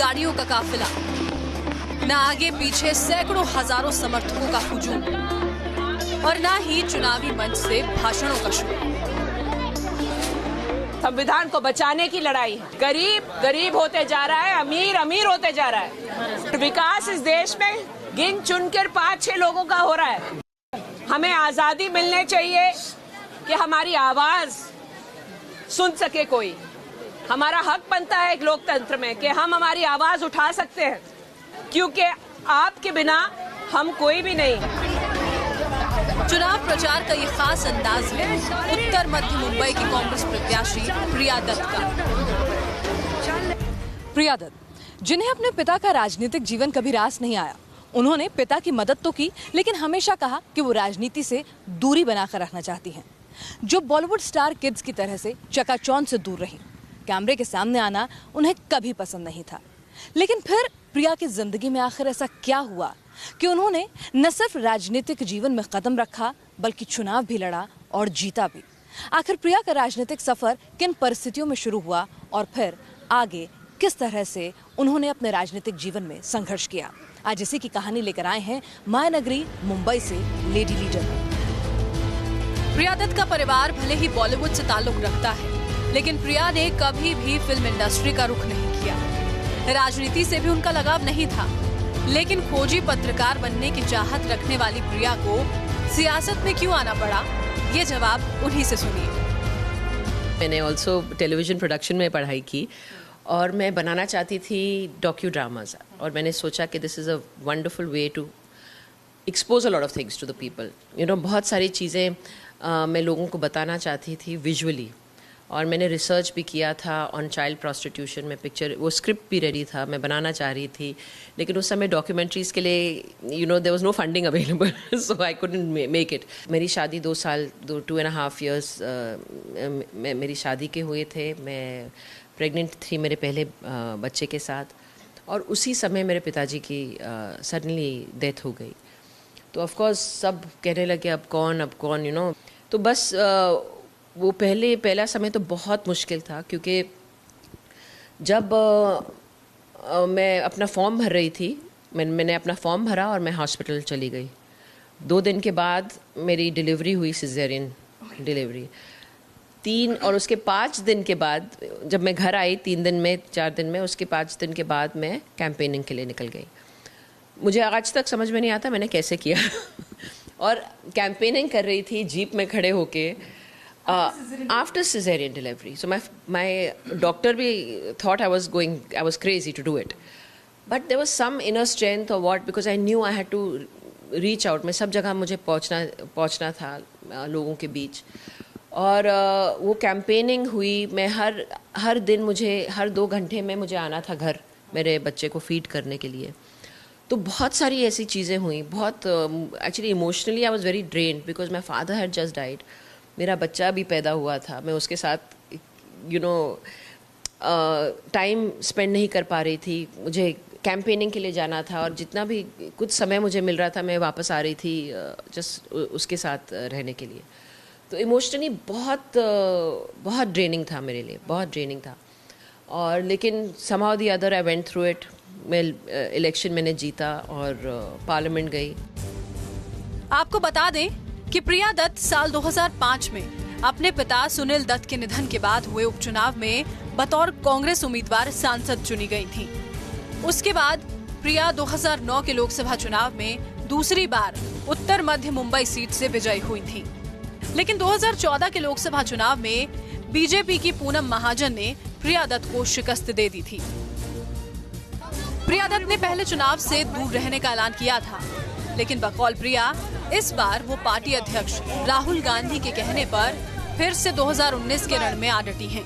गाड़ियों का काफिला, न आगे पीछे सैकड़ों हजारों समर्थकों का हुजूम और न ही चुनावी मंच से भाषणों का शोर। संविधान को बचाने की लड़ाई है। गरीब गरीब होते जा रहा है, अमीर अमीर होते जा रहा है। विकास इस देश में गिन चुनकर 5-6 लोगों का हो रहा है। हमें आजादी मिलनी चाहिए कि हमारी आवाज सुन सके कोई। हमारा हक बनता है एक लोकतंत्र में कि हम हमारी आवाज उठा सकते हैं, क्योंकि आपके बिना हम कोई भी नहीं। चुनाव प्रचार का ये खास अंदाज है उत्तर मध्य मुंबई की कांग्रेस प्रत्याशी प्रिया दत्त का। प्रिया दत्त, जिन्हें अपने पिता का राजनीतिक जीवन कभी रास नहीं आया, उन्होंने पिता की मदद तो की, लेकिन हमेशा कहा कि वो राजनीति से दूरी बनाकर रखना चाहती हैं। जो बॉलीवुड स्टार किड्स की तरह से चकाचौंध से दूर रही, कैमरे के सामने आना उन्हें कभी पसंद नहीं था। लेकिन फिर प्रिया की जिंदगी में आखिर ऐसा क्या हुआ कि उन्होंने न सिर्फ राजनीतिक जीवन में कदम रखा, बल्कि चुनाव भी लड़ा और जीता भी। आखिर प्रिया का राजनीतिक सफर किन परिस्थितियों में शुरू हुआ और फिर आगे किस तरह से उन्होंने अपने राजनीतिक जीवन में संघर्ष किया, आज इसी की कहानी लेकर आए हैं मायानगरी मुंबई से लेडी लीडर। प्रिया दत्त का परिवार भले ही बॉलीवुड से ताल्लुक रखता है, लेकिन प्रिया ने कभी भी फिल्म इंडस्ट्री का रुख नहीं किया। राजनीति से भी उनका लगाव नहीं था, लेकिन खोजी पत्रकार बनने की चाहत रखने वाली प्रिया को सियासत में क्यों आना पड़ा, ये जवाब उन्हीं से सुनिए। मैंने ऑल्सो टेलीविजन प्रोडक्शन में पढ़ाई की और मैं बनाना चाहती थी डॉक्यू ड्रामाज, और मैंने सोचा कि this is a wonderful way to expose a lot of things to the people. बहुत सारी चीज़ें मैं लोगों को बताना चाहती थी विजुअली, और मैंने रिसर्च भी किया था ऑन चाइल्ड प्रोस्टिट्यूशन में। पिक्चर, वो स्क्रिप्ट भी रेडी था, मैं बनाना चाह रही थी, लेकिन उस समय डॉक्यूमेंट्रीज़ के लिए there was no funding available, so I couldn't make it. मेरी शादी 2.5 years मेरी शादी के हुए थे। मैं प्रेग्नेंट थी मेरे पहले बच्चे के साथ, और उसी समय मेरे पिताजी की सडनली डेथ हो गई। तो ऑफ कोर्स सब कहने लगे अब कौन तो बस वो पहला समय तो बहुत मुश्किल था, क्योंकि जब मैं अपना फॉर्म भर रही थी, मैंने अपना फॉर्म भरा और मैं हॉस्पिटल चली गई। 2 दिन के बाद मेरी डिलीवरी हुई, सिजेरियन डिलीवरी। 3 और उसके 5 दिन के बाद जब मैं घर आई, 3 दिन में 4 दिन में, उसके 5 दिन के बाद मैं कैंपेनिंग के लिए निकल गई। मुझे आज तक समझ में नहीं आता मैंने कैसे किया और कैंपेनिंग कर रही थी जीप में खड़े होके after caesarean delivery. So my doctor भी thought I was crazy to do it, but there was some inner strength और what, because I knew I had to reach out. मैं सब जगह मुझे पहुंचना था लोगों के बीच, और वो कैंपेनिंग हुई। मैं हर दिन हर 2 घंटे में मुझे आना था घर मेरे बच्चे को फीड करने के लिए। तो बहुत सारी ऐसी चीज़ें हुई। बहुत actually emotionally I was very drained, because my father had just died. मेरा बच्चा भी पैदा हुआ था, मैं उसके साथ टाइम स्पेंड नहीं कर पा रही थी। मुझे कैंपेनिंग के लिए जाना था, और जितना भी कुछ समय मुझे मिल रहा था मैं वापस आ रही थी जस्ट उसके साथ रहने के लिए। तो इमोशनली बहुत ड्रेनिंग था मेरे लिए, बहुत ड्रेनिंग था। और लेकिन somehow the other I went through it। मैं इलेक्शन मैंने जीता और पार्लियामेंट गई। आपको बता दें कि प्रिया दत्त साल 2005 में अपने पिता सुनील दत्त के निधन के बाद हुए उपचुनाव में बतौर कांग्रेस उम्मीदवार सांसद चुनी गई थी। उसके बाद प्रिया 2009 के लोकसभा चुनाव में दूसरी बार उत्तर मध्य मुंबई सीट से विजयी हुई थी। लेकिन 2014 के लोकसभा चुनाव में बीजेपी की पूनम महाजन ने प्रिया दत्त को शिकस्त दे दी थी। प्रिया दत्त ने पहले चुनाव से दूर रहने का ऐलान किया था, लेकिन बकौल प्रिया इस बार वो पार्टी अध्यक्ष राहुल गांधी के कहने पर फिर से 2019 के रण में आ डटी हैं।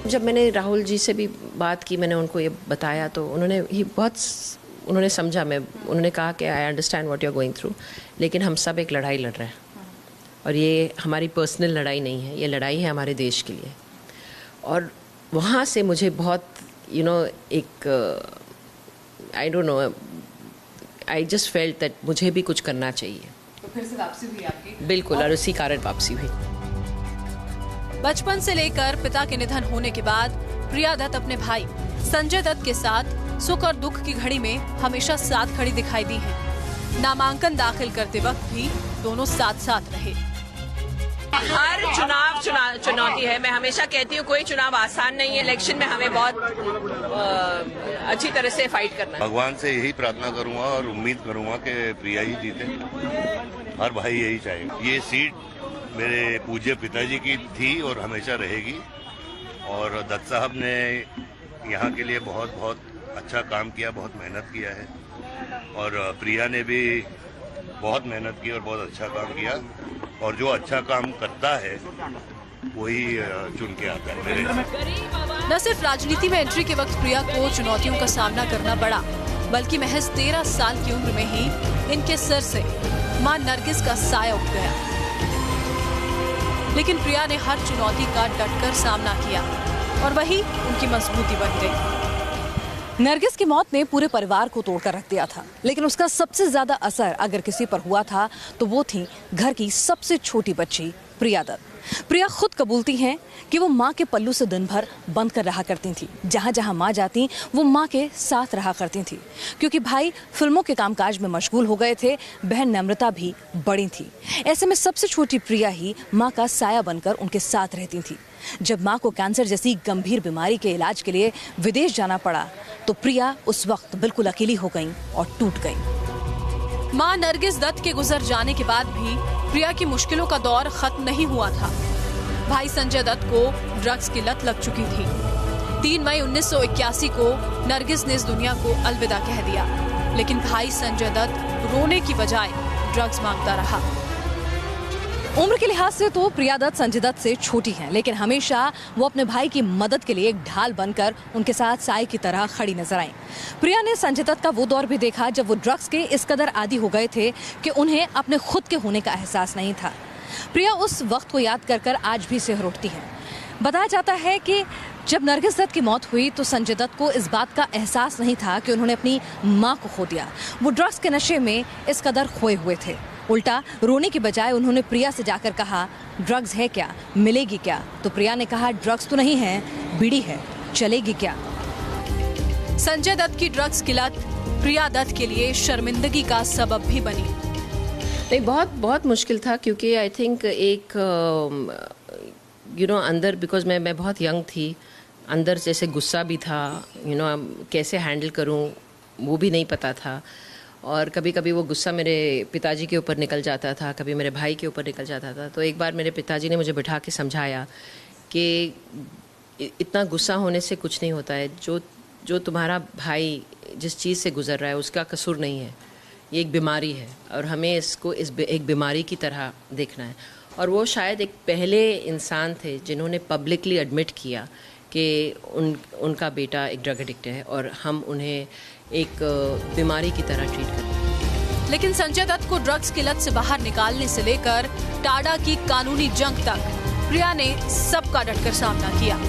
जब मैंने राहुल जी से भी बात की, मैंने उनको ये बताया, तो उन्होंने समझा। उन्होंने कहा कि I understand what you are going through, लेकिन हम सब एक लड़ाई लड़ रहे हैं, और ये हमारी पर्सनल लड़ाई नहीं है, ये लड़ाई है हमारे देश के लिए। और वहाँ से मुझे बहुत एक I don't know, I just felt that मुझे भी कुछ करना चाहिए। तो फिर से वापसी हुई आपकी? बिल्कुल, और उसी कारण वापसी हुई। बचपन से लेकर पिता के निधन होने के बाद प्रिया दत्त अपने भाई संजय दत्त के साथ सुख और दुख की घड़ी में हमेशा साथ खड़ी दिखाई दी हैं। नामांकन दाखिल करते वक्त भी दोनों साथ साथ रहे। हर चुनाव चुनौती है। मैं हमेशा कहती हूँ कोई चुनाव आसान नहीं है। इलेक्शन में हमें बहुत अच्छी तरह से फाइट करना है। भगवान से यही प्रार्थना करूंगा और उम्मीद करूंगा कि प्रिया ही जीते। हर भाई यही चाहेगा। ये सीट मेरे पूज्य पिताजी की थी और हमेशा रहेगी। और दत्त साहब ने यहाँ के लिए बहुत बहुत अच्छा काम किया, बहुत मेहनत किया है। और प्रिया ने भी बहुत मेहनत की और बहुत अच्छा काम किया। और जो अच्छा काम करता है वही चुन के आता है मेरे। न सिर्फ राजनीति में एंट्री के वक्त प्रिया को चुनौतियों का सामना करना पड़ा, बल्कि महज 13 साल की उम्र में ही इनके सर से मां नरगिस का साया उठ गया। लेकिन प्रिया ने हर चुनौती का डटकर सामना किया और वही उनकी मजबूती बन गई। नरगिस की मौत ने पूरे परिवार को तोड़कर रख दिया था, लेकिन उसका सबसे ज्यादा असर अगर किसी पर हुआ था तो वो थी घर की सबसे छोटी बच्ची प्रिया दत्त। प्रिया खुद कबूलती हैं कि वो माँ के पल्लू से दिन भर बंद कर रहा करती थी। जहाँ जहाँ माँ जाती वो माँ के साथ रहा करती थी, क्योंकि भाई फिल्मों के कामकाज में मशगूल हो गए थे, बहन नम्रता भी बड़ी थी। ऐसे में सबसे छोटी प्रिया ही माँ का साया बनकर उनके साथ रहती थी। जब माँ को कैंसर जैसी गंभीर बीमारी के इलाज के लिए विदेश जाना पड़ा तो प्रिया उस वक्त बिल्कुल अकेली हो गई और टूट गई। मां नरगिस दत्त के गुजर जाने के बाद भी प्रिया की मुश्किलों का दौर खत्म नहीं हुआ था। भाई संजय दत्त को ड्रग्स की लत लग चुकी थी। 3 मई 1981 को नरगिस ने इस दुनिया को अलविदा कह दिया, लेकिन भाई संजय दत्त रोने की बजाय ड्रग्स मांगता रहा। उम्र के लिहाज से तो प्रिया दत्त संजय दत्त से छोटी हैं, लेकिन हमेशा वो अपने भाई की मदद के लिए एक ढाल बनकर उनके साथ साए की तरह खड़ी नजर आईं। प्रिया ने संजय दत्त का वो दौर भी देखा जब वो ड्रग्स के इस कदर आदी हो गए थे कि उन्हें अपने खुद के होने का एहसास नहीं था। प्रिया उस वक्त को याद कर कर आज भी सिहर उठती हैं। बताया जाता है कि जब नरगिस दत्त की मौत हुई तो संजय दत्त को इस बात का एहसास नहीं था कि उन्होंने अपनी माँ को खो दिया। वो ड्रग्स के नशे में इस कदर खोए हुए थे। उल्टा रोने की बजाय उन्होंने प्रिया से जाकर कहा, ड्रग्स है क्या, मिलेगी क्या? तो प्रिया ने कहा, ड्रग्स तो नहीं है, बीड़ी है, चलेगी क्या? संजय दत्त की ड्रग्स की लत प्रिया दत्त के लिए शर्मिंदगी का सबब भी बनी। नहीं, बहुत मुश्किल था, क्योंकि आई थिंक एक अंदर, बिकॉज मैं बहुत यंग थी, अंदर जैसे गुस्सा भी था, कैसे हैंडल करूं वो भी नहीं पता था। और कभी कभी वो गुस्सा मेरे पिताजी के ऊपर निकल जाता था, कभी मेरे भाई के ऊपर निकल जाता था। तो एक बार मेरे पिताजी ने मुझे बिठा के समझाया कि इतना गुस्सा होने से कुछ नहीं होता है। जो तुम्हारा भाई जिस चीज़ से गुजर रहा है उसका कसूर नहीं है, ये एक बीमारी है और हमें इसको एक बीमारी की तरह देखना है। और वो शायद एक पहले इंसान थे जिन्होंने पब्लिकली एडमिट किया कि उनका बेटा एक ड्रग एडिक्ट है और हम उन्हें एक बीमारी की तरह ट्रीट करते हैं। लेकिन संजय दत्त को ड्रग्स की लत से बाहर निकालने से लेकर टाडा की कानूनी जंग तक प्रिया ने सबका डटकर सामना किया।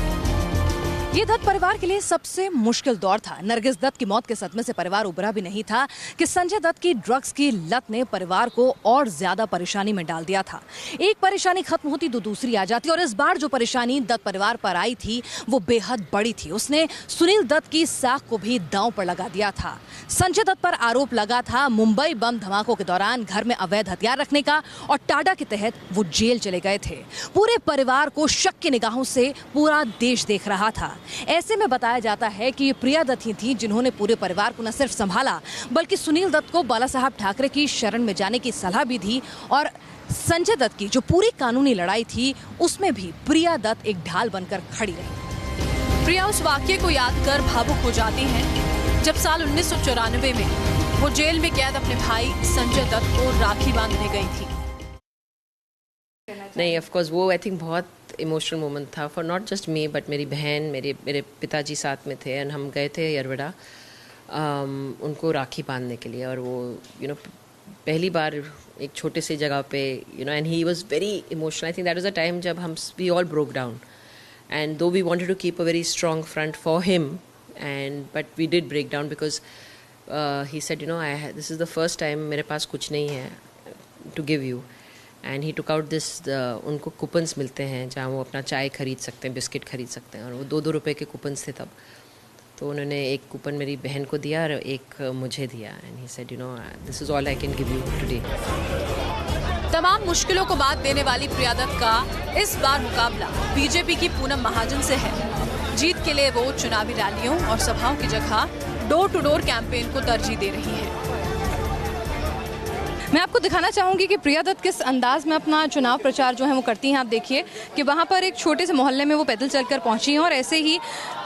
ये दत्त परिवार के लिए सबसे मुश्किल दौर था। नरगिस दत्त की मौत के सदमे से परिवार उबरा भी नहीं था कि संजय दत्त की ड्रग्स की लत ने परिवार को और ज्यादा परेशानी में डाल दिया था। एक परेशानी खत्म होती तो दूसरी आ जाती, और इस बार जो परेशानी दत्त परिवार पर आई थी वो बेहद बड़ी थी। उसने सुनील दत्त की साख को भी दांव पर लगा दिया था। संजय दत्त पर आरोप लगा था मुंबई बम धमाकों के दौरान घर में अवैध हथियार रखने का, और टाडा के तहत वो जेल चले गए थे। पूरे परिवार को शक की निगाहों से पूरा देश देख रहा था। ऐसे में बताया जाता है कि ये प्रिया दत्त ही थी जिन्होंने पूरे परिवार को न सिर्फ संभाला बल्कि सुनील दत्त को बाला साहब ठाकरे की शरण में जाने की सलाह भी दी। और संजय दत्त की जो पूरी कानूनी लड़ाई थी उसमें भी प्रिया दत्त एक ढाल बनकर खड़ी रही। प्रिया उस वाक्य को याद कर भावुक हो जाती हैं जब साल 1994 में वो जेल में कैद अपने भाई संजय दत्त को राखी बांधने गई थी। नहीं, ऑफ कोर्स वो आई थिंक बहुत इमोशनल मोमेंट था for not just me but मेरी बहन, मेरे पिताजी साथ में थे एंड हम गए थे यरवड़ा उनको राखी बांधने के लिए। और वो पहली बार एक छोटे से जगह पे and he was very emotional. I think that was a time जब we all broke down and though we wanted to keep a very strong front for him and but we did break down because he said this is the first time मेरे पास कुछ नहीं है to give you. And he took out this, उनको coupons मिलते हैं जहाँ वो अपना चाय खरीद सकते हैं, बिस्किट खरीद सकते हैं, और वो 2-2 रुपए के कूपन्स थे तब। तो उन्होंने एक कूपन मेरी बहन को दिया और एक मुझे दिया and he said, you know, this is all I can give you today. तमाम मुश्किलों को मात देने वाली प्रिया दत्त का इस बार मुकाबला बीजेपी की पूनम महाजन से है। जीत के लिए वो चुनावी रैलियों और सभाओं की जगह डोर टू डोर कैंपेन को तरजीह दे रही है। मैं आपको दिखाना चाहूंगी कि प्रिया दत्त किस अंदाज में अपना चुनाव प्रचार जो है वो करती हैं। आप देखिए कि वहाँ पर एक छोटे से मोहल्ले में वो पैदल चलकर पहुंची हैं और ऐसे ही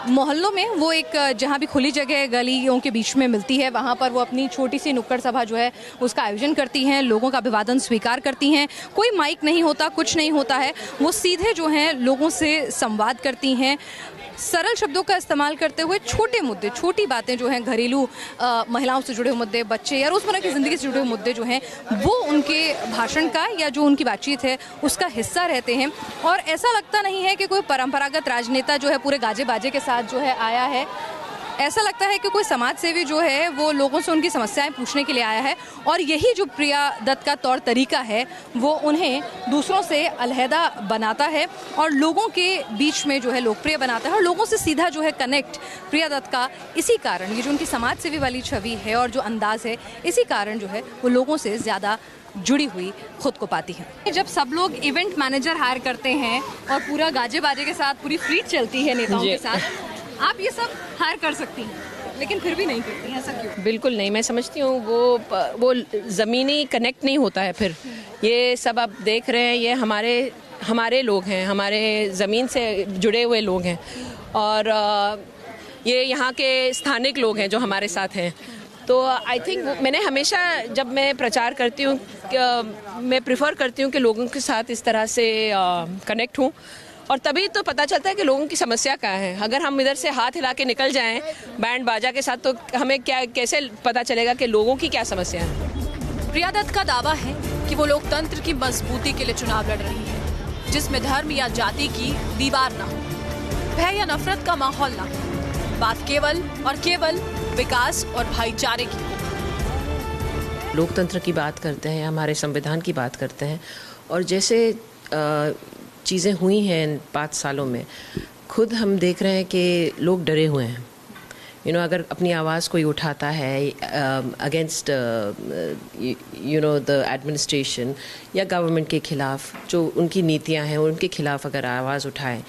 मोहल्लों में वो एक जहाँ भी खुली जगह गलियों के बीच में मिलती है वहाँ पर वो अपनी छोटी सी नुक्कड़ सभा जो है उसका आयोजन करती हैं, लोगों का अभिवादन स्वीकार करती हैं। कोई माइक नहीं होता, कुछ नहीं होता है, वो सीधे जो हैं लोगों से संवाद करती हैं, सरल शब्दों का इस्तेमाल करते हुए छोटे मुद्दे, छोटी बातें जो हैं, घरेलू महिलाओं से जुड़े हुए मुद्दे, बच्चे या रोज़मर्रा की ज़िंदगी से जुड़े हुए मुद्दे जो हैं वो उनके भाषण का या जो उनकी बातचीत है उसका हिस्सा रहते हैं। और ऐसा लगता नहीं है कि कोई परंपरागत राजनेता जो है पूरे गाजे बाजे के साथ जो है आया है, ऐसा लगता है कि कोई समाज सेवी जो है वो लोगों से उनकी समस्याएं पूछने के लिए आया है। और यही जो प्रिया दत्त का तौर तरीका है वो उन्हें दूसरों से अलहदा बनाता है और लोगों के बीच में जो है लोकप्रिय बनाता है और लोगों से सीधा जो है कनेक्ट प्रिया दत्त का इसी कारण, ये जो उनकी समाज सेवी वाली छवि है और जो अंदाज है, इसी कारण जो है वो लोगों से ज़्यादा जुड़ी हुई खुद को पाती है। जब सब लोग इवेंट मैनेजर हायर करते हैं और पूरा गाजे बाजे के साथ पूरी फ्लीट चलती है नेताओं के साथ, आप ये सब हायर कर सकती हैं लेकिन फिर भी नहीं करती हैं, ऐसा क्यों? बिल्कुल नहीं, मैं समझती हूँ वो ज़मीनी कनेक्ट नहीं होता है। फिर ये सब आप देख रहे हैं, ये हमारे लोग हैं, हमारे ज़मीन से जुड़े हुए लोग हैं और ये यहाँ के स्थानिक लोग हैं जो हमारे साथ हैं। तो आई थिंक मैंने हमेशा जब मैं प्रचार करती हूँ मैं प्रेफर करती हूँ कि लोगों के साथ इस तरह से कनेक्ट हूँ और तभी तो पता चलता है कि लोगों की समस्या क्या है। अगर हम इधर से हाथ हिला के निकल जाएं बैंड बाजा के साथ तो हमें कैसे पता चलेगा कि लोगों की क्या समस्या है। प्रिया दत्त का दावा है कि वो लोकतंत्र की मजबूती के लिए चुनाव लड़ रही है, जिसमें धर्म या जाति की दीवार ना हो, भय या नफरत का माहौल ना हो, बात केवल और केवल विकास और भाईचारे की हो। लोकतंत्र की बात करते हैं, हमारे संविधान की बात करते हैं और जैसे चीज़ें हुई हैं इन 5 सालों में, खुद हम देख रहे हैं कि लोग डरे हुए हैं। अगर अपनी आवाज़ कोई उठाता है अगेंस्ट द एडमिनिस्ट्रेशन या गवर्नमेंट के ख़िलाफ़, जो उनकी नीतियां हैं उनके ख़िलाफ़ अगर आवाज़ उठाएं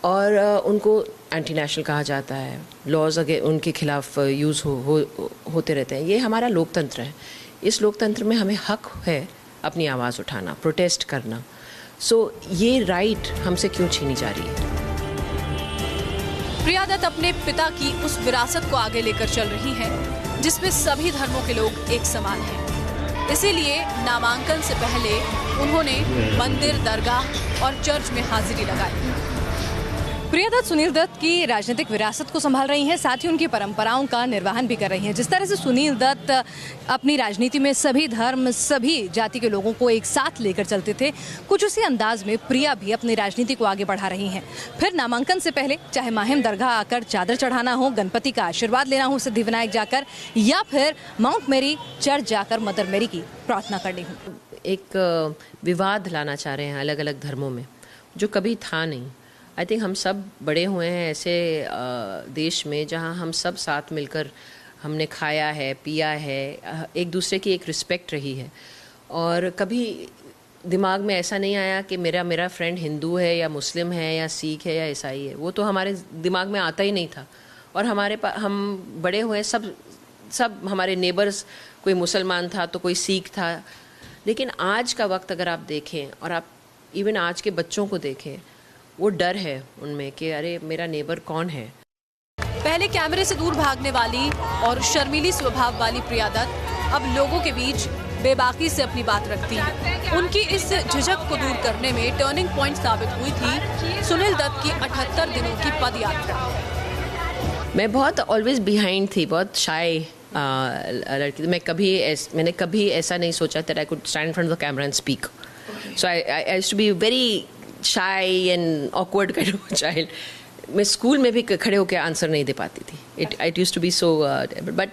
और उनको एंटी नेशनल कहा जाता है, लॉज उनके ख़िलाफ़ यूज़ होते रहते हैं। ये हमारा लोकतंत्र है। इस लोकतंत्र में हमें हक है अपनी आवाज़ उठाना, प्रोटेस्ट करना। ये राइट हमसे क्यों छीनी जा रही है? प्रिया दत्त अपने पिता की उस विरासत को आगे लेकर चल रही है जिसमें सभी धर्मों के लोग एक समान हैं। इसीलिए नामांकन से पहले उन्होंने मंदिर, दरगाह और चर्च में हाजिरी लगाई। प्रिया दत्त सुनील दत्त की राजनीतिक विरासत को संभाल रही हैं, साथ ही उनकी परंपराओं का निर्वहन भी कर रही हैं। जिस तरह से सुनील दत्त अपनी राजनीति में सभी धर्म, सभी जाति के लोगों को एक साथ लेकर चलते थे, कुछ उसी अंदाज में प्रिया भी अपनी राजनीति को आगे बढ़ा रही हैं। फिर नामांकन से पहले चाहे माहिम दरगाह आकर चादर चढ़ाना हो, गणपति का आशीर्वाद लेना हो सिद्धिविनायक जाकर, या फिर माउंट मेरी चर्च जाकर मदर मेरी की प्रार्थना करनी हो। एक विवाद लाना चाह रहे हैं अलग अलग धर्मों में, जो कभी था नहीं। आई थिंक हम सब बड़े हुए हैं ऐसे देश में जहाँ हम सब साथ मिलकर हमने खाया है, पिया है, एक दूसरे की एक रिस्पेक्ट रही है और कभी दिमाग में ऐसा नहीं आया कि मेरा फ्रेंड हिंदू है या मुस्लिम है या सिख है या ईसाई है। वो तो हमारे दिमाग में आता ही नहीं था। और हम बड़े हुए सब हमारे नेबर्स, कोई मुसलमान था तो कोई सिख था। लेकिन आज का वक्त अगर आप देखें और आप इवन आज के बच्चों को देखें, वो डर है उनमें कि अरे मेरा नेबर कौन है। पहले कैमरे से दूर भागने वाली और शर्मीली स्वभाव वाली प्रिया दत्त अब लोगों के बीच बेबाकी से अपनी बात रखती हैं। उनकी इस झिझक को दूर करने में टर्निंग पॉइंट साबित हुई थी सुनील दत्त की 78 दिनों की पद यात्रा। मैं बहुत ऑलवेज बिहाइंड थी, बहुत शाय लड़की। मैंने कभी ऐसा नहीं सोचा that I could stand in front of the camera and speak. So I used to be very shy and awkward kind of child. मैं स्कूल में भी खड़े होकर आंसर नहीं दे पाती थी। It used to be so but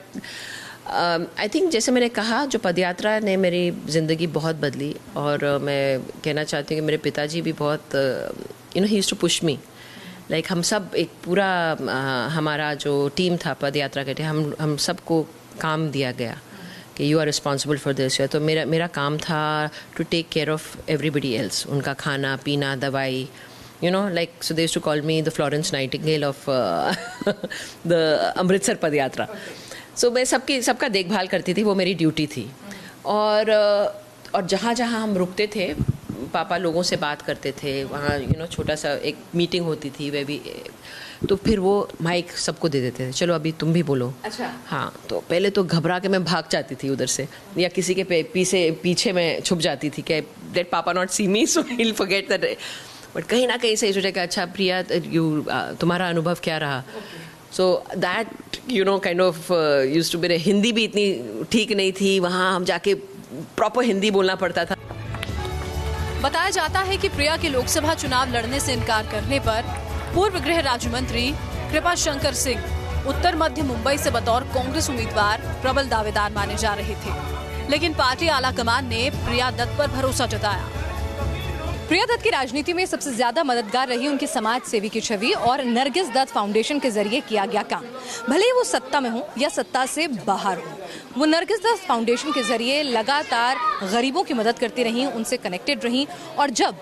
I think जैसे मैंने कहा, जो पदयात्रा ने मेरी ज़िंदगी बहुत बदली। और मैं कहना चाहती हूँ कि मेरे पिताजी भी बहुत he used to push me like हम सब एक पूरा हमारा जो टीम था पद यात्रा के थे, हम सबको काम दिया गया कि you are responsible for this. तो मेरा काम था to take care of everybody else, उनका खाना पीना दवाई, you know, like so they used to call me the Florence Nightingale of the Amritsar पद यात्रा। so मैं सबका देखभाल करती थी, वो मेरी ड्यूटी थी। और जहाँ जहाँ हम रुकते थे पापा लोगों से बात करते थे, वहाँ छोटा सा एक मीटिंग होती थी वे भी, तो फिर वो माइक सबको दे देते थे, चलो अभी तुम भी बोलो। अच्छा। हाँ, तो पहले तो घबरा के मैं भाग जाती थी उधर से, या किसी के पीछे मैं छुप जाती थी कि let papa not see me so he will forget that. But कहीं ना कहीं से सोचा कि अच्छा प्रिया तुम्हारा अनुभव क्या रहा। So that kind of used to be. Hindi भी इतनी ठीक नहीं थी, वहाँ हम जाके प्रॉपर हिंदी बोलना पड़ता था। बताया जाता है कि प्रिया के लोकसभा चुनाव लड़ने से इनकार करने पर पूर्व गृह राज्य मंत्री कृपा शंकर सिंह उत्तर मध्य मुंबई से बतौर कांग्रेस उम्मीदवार प्रबल दावेदार माने जा रहे थे, लेकिन पार्टी आलाकमान ने प्रिया दत्त पर भरोसा जताया। प्रिया दत्त की राजनीति में सबसे ज्यादा मददगार रही उनकी समाज सेवी की छवि और नरगिस दत्त फाउंडेशन के जरिए किया गया काम। भले ही वो सत्ता में हो या सत्ता से बाहर हो, वो नरगिस दत्त फाउंडेशन के जरिए लगातार गरीबों की मदद करती रहीं, उनसे कनेक्टेड रहीं। और जब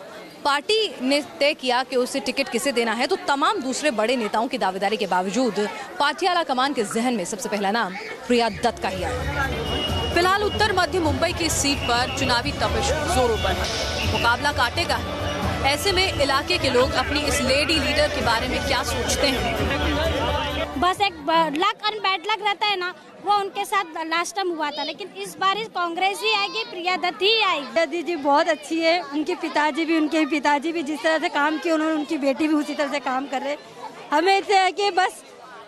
पार्टी ने तय किया कि उसे टिकट किसे देना है, तो तमाम दूसरे बड़े नेताओं की दावेदारी के बावजूद पार्टी आलाकमान के जहन में सबसे पहला नाम प्रिया दत्त का ही आया। फिलहाल उत्तर मध्य मुंबई की इस सीट पर चुनावी तपिश जोरों पर है, मुकाबला काटेगा। ऐसे में इलाके के लोग अपनी इस लेडी लीडर के बारे में क्या सोचते हैं? बस एक लक और बैड लक रहता है ना, वो उनके साथ लास्ट टाइम हुआ था, लेकिन इस बार कांग्रेस ही आएगी, प्रिया दत्त ही आएगी। दादी जी बहुत अच्छी है, उनके पिताजी भी जिस तरह से काम किए उन्होंने, उनकी बेटी भी उसी तरह से काम कर रहे। हमें इसे है कि बस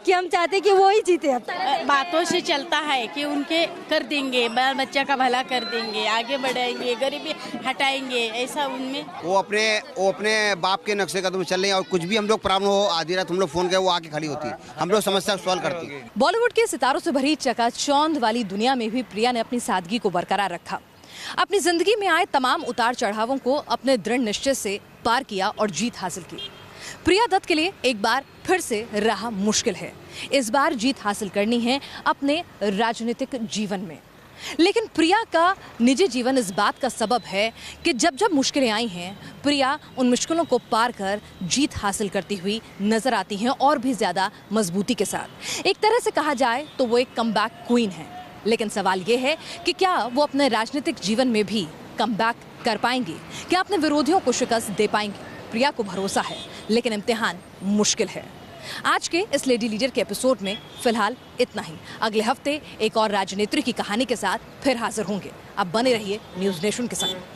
कि हम चाहते कि वो ही जीते। अब बातों से चलता है कि उनके कर देंगे, बाल बच्चा का भला कर देंगे, आगे बढ़ाएंगे, गरीबी हटाएंगे, ऐसा उनमें वो अपने बाप के नक्शे कदम चल रहे हैं। और कुछ भी हम लोग प्रॉब्लम हो, आधी रात हम लोग फोन किया, वो आके खड़ी होती है, हम लोग समस्या सॉल्व करती है। बॉलीवुड के सितारों से भरी चकाचौंध वाली दुनिया में भी प्रिया ने अपनी सादगी को बरकरार रखा। अपनी जिंदगी में आए तमाम उतार चढ़ावों को अपने दृढ़ निश्चय से पार किया और जीत हासिल की। प्रिया दत्त के लिए एक बार फिर से राह मुश्किल है। इस बार जीत हासिल करनी है अपने राजनीतिक जीवन में। लेकिन प्रिया का निजी जीवन इस बात का सबब है कि जब जब मुश्किलें आई हैं, प्रिया उन मुश्किलों को पार कर जीत हासिल करती हुई नजर आती हैं, और भी ज्यादा मजबूती के साथ। एक तरह से कहा जाए तो वो एक कमबैक क्वीन है। लेकिन सवाल ये है कि क्या वो अपने राजनीतिक जीवन में भी कमबैक कर पाएंगी? क्या अपने विरोधियों को शिकस्त दे पाएंगी? प्रिया को भरोसा है, लेकिन इम्तिहान मुश्किल है। आज के इस लेडी लीडर के एपिसोड में फिलहाल इतना ही। अगले हफ्ते एक और राजनेत्री की कहानी के साथ फिर हाजिर होंगे। अब बने रहिए न्यूज़ नेशन के संग।